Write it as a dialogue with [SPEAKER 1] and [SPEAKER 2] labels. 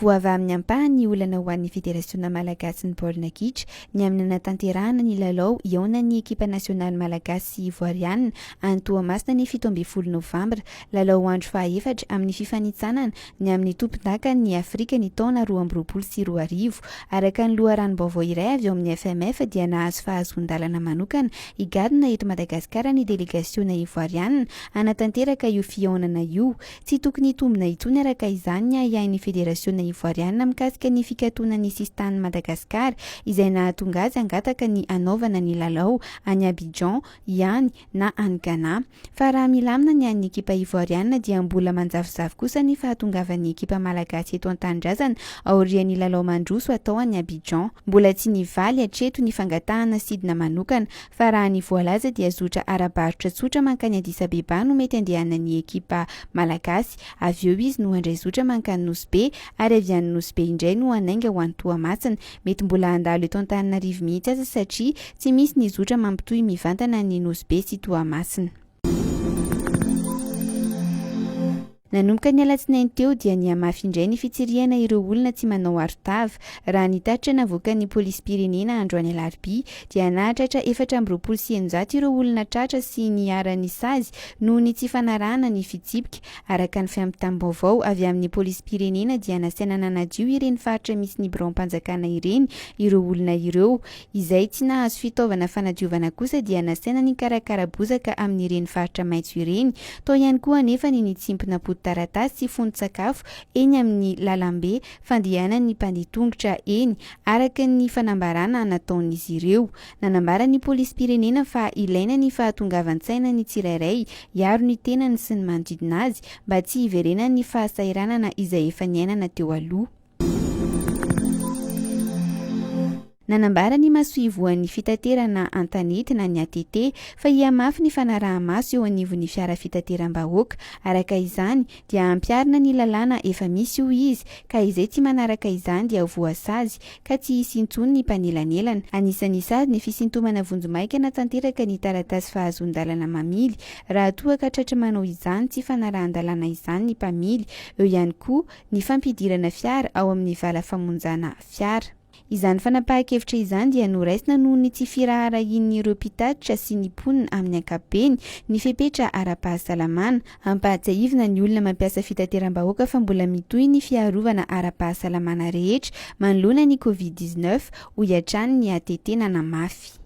[SPEAKER 1] Nivoava amin'ny ampahany olana ho an'ny federasiona malagasy ny baolina kitra ny amin'ny natanterahana ny lalao iaonan'ny ekipa nasionaly malagasy ivoiriana antoamasina ny 17 novambra lalao andro faha-efatra amin'ny fifanintsanana ny amin'ny tompon-daka ny Afrika ny taona 2024 araka ny loharano vaovao iray avy ao amin'ny FMF dia nahazo fahazoan-dalana manokana higadona eto Madagascar ny delegasiona ivoiriana anatanteraka io fiaonana io tsy tokony tombona itsony araka izany iain'ny federasiona ivoiriana mikasika ny fikatona ny sistany Madagascar izay nahatonga azy angataka ny anaovana ny lalao any Abidjan ihany na any Ghana fa raha milamina ny an'ny ekipa ivoiriana dia mbola manjavozavo kosa ny fahatongavan'ny ekipa malagasy eto an-tanindrazana aorian'ny lalao mandroso atao any Abidjan mbola tsy nivaly hatreto ny fangatahana sidina manokana fa raha ny voalaza dia zotra arabarotra tsotra mankany Addis Abeba no mety andehanan'ny ekipa malagasy avy eo izy no handray zotra mankany Nosbe ary avy any Nosbe indray no anainga ho any Toamasina mety mbola andalo eto Antananarivo mihitsy aza satria tsy misy ny zotra mampitohy mivantana ny Nosbe sy Toamasina. Nanomboka ny alatsinainy teo dia ny Hihamafy indray ny fitsirihana ireo olona tsy manao aron-tava raha nitatra navoaka ny polis-pirenena androany alarobia dia Nahatratra 420 ireo olona tratra sy ny arany sazy noho ny tsy fanarahana ny fitsipika araka ny fiamptam-baovao avy amin'ny polis-pirenena dia nasaina nanadio ireny faritra misy ny birom-panjakana ireny ireo olona ireo izay tsy nahazo fitaovana fanadiovana kosa dia nasaina ny karakara-bozaka amin'ireny faritra maitso ireny toa ihany koa anefa ny nitsimpina taratasy sy fonon-tsakafo eny amin'ny lalambe fandehanan'ny mpandeha tongotra eny araka ny fanambarana nataon'izy ireo. Nanambara ny polis-pirenena fa ilaina ny fahatongavan-tsaina ny tsirairay hiaro ny tenany sy ny manodidina azy mba tsy hiverena ny fahasairanana izay efa niainana teo aloha. Nanambara ny masoivoan'ny fitaterana an-tanindrazana ny ATT fa hihamafy ny fanaraha-maso eo anivon'ny fiara fitateram-bahoaka araka izany dia ampiarina ny lalàna efa misy io izy ka izay tsy manaraka izany dia voasazy ka tsy hisy intsony ny mpanelanelana anisan'izany ny fisintomana vonjomaika natanteraka ny taratasy fahazoan-dalana mamily raha toa ka tratra manao izany tsy fanaraha-dalana izany ny mpamily eo ihany koa ny fampidirana fiara ao amin'ny vala famonjana fiara. Izany fanapahan-kevitra izany dia noraisina noho ny tsy firaharahin'ireo mpitatra sy ny mponina amin'ny ankapobeny ny fepetra ara-pahasalamana ampahatsiahivina ny olona mampiasa fitateram-bahoaka fa mbola mitohy ny fiarovana ara-pahasalamana rehetra manoloana ny COVID-19 ho hiatrany ny ATT nanamafy.